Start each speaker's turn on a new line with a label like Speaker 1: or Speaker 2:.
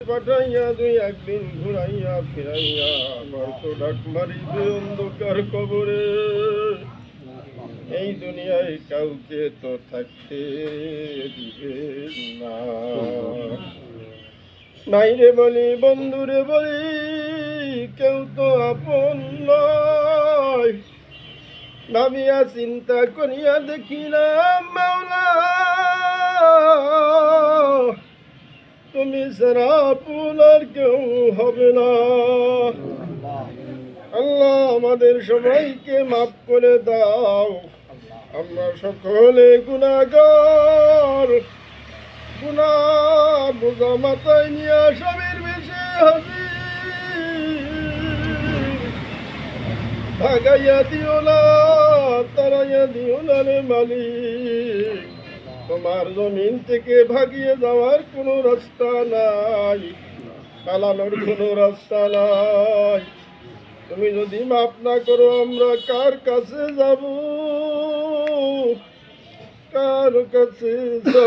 Speaker 1: পাঠাইয়া দুই একদিন ঘুরাইয়া ফিরাইয়া আবার তো ডাক মারিবে অন্ধকার কবরে। এই দুনিয়ায় কাউকে তো থাকতে দিবে না। নাই রে বলি বন্ধুরে বলি, কেউ তো আপন নয়। ভাবিয়া চিন্তা করিয়া দেখিলাম মাওলা, তুমি ছাড়া আপন আর কেউ হবে না। আল্লাহ আমাদের সবাইকে মাফ করে দাও। আমরা সকলে গুনাহগার। গুনাহ বোঝা মাথায় নিয়ে স্বামীর বেশে হাজির। ভাগাইয়া দিও না, তারাইয়া দিও না রে মালিক। তোমার জমিন থেকে ভাগিয়ে যাওয়ার কোনো রাস্তা নাই, পালানোর কোনো রাস্তা নাই। তুমি যদি মাফ না করো আমরা কার কাছে যাব, কার কাছে যাব?